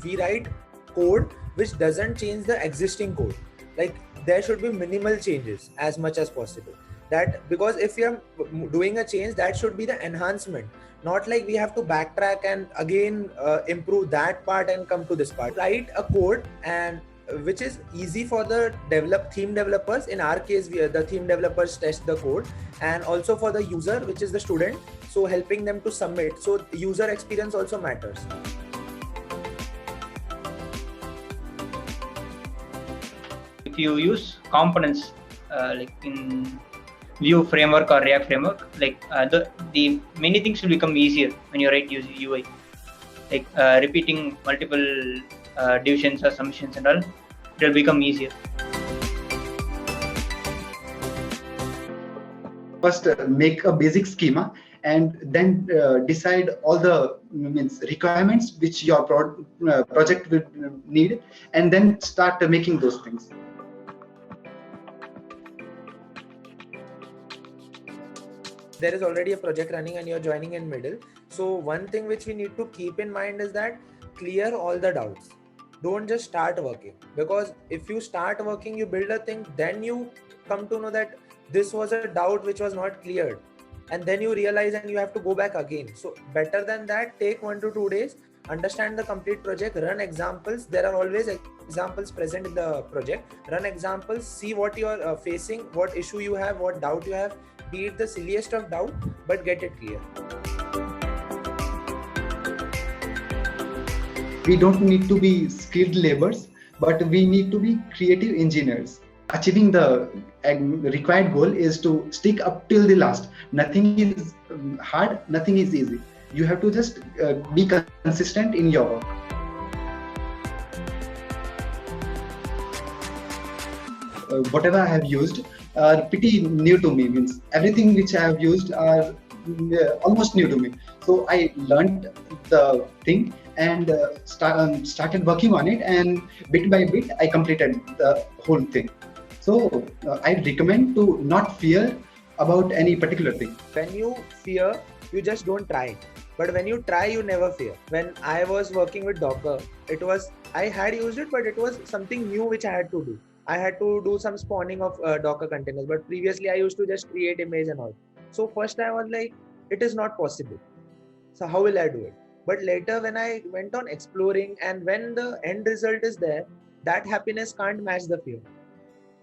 we write code which doesn't change the existing code. Like there should be minimal changes as much as possible. That because if you're doing a change, that should be the enhancement, not like we have to backtrack and again improve that part and come to this part. Write a code and which is easy for the theme developers. In our case, the theme developers test the code, and also for the user, which is the student, so helping them to submit. So user experience also matters. If you use components like in Vue framework or React framework, like the many things will become easier when you write UI, like repeating multiple divisions or summations and all, it will become easier. First, make a basic schema and then decide all the requirements which your project will need, and then start making those things. There is already a project running and you're joining in middle. So one thing which we need to keep in mind is that clear all the doubts. Don't just start working, because if you start working, you build a thing, then you come to know that this was a doubt which was not cleared, and then you realize and you have to go back again. So better than that, take 1 to 2 days, understand the complete project, run examples. There are always examples present in the project. Run examples, see what you are facing, what issue you have, what doubt you have, be it the silliest of doubt, but get it clear. We don't need to be skilled laborers, but we need to be creative engineers. Achieving the required goal is to stick up till the last. Nothing is hard, nothing is easy. You have to just be consistent in your work. Whatever I have used are pretty new to me. Means everything which I have used are almost new to me. So I learned the thing and started working on it, and bit by bit I completed the whole thing. So I recommend to not fear about any particular thing. When you fear, you just don't try. But when you try, you never fear. When I was working with Docker, I had used it, but it was something new which I had to do. I had to do some spawning of Docker containers, but previously I used to just create image and all. So first I was like, it is not possible. So how will I do it? But later when I went on exploring, and when the end result is there, that happiness can't match the fear.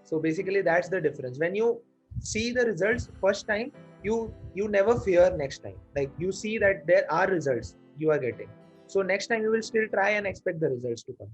So basically that's the difference. When you see the results first time, you never fear next time. Like you see that there are results you are getting. So next time you will still try and expect the results to come.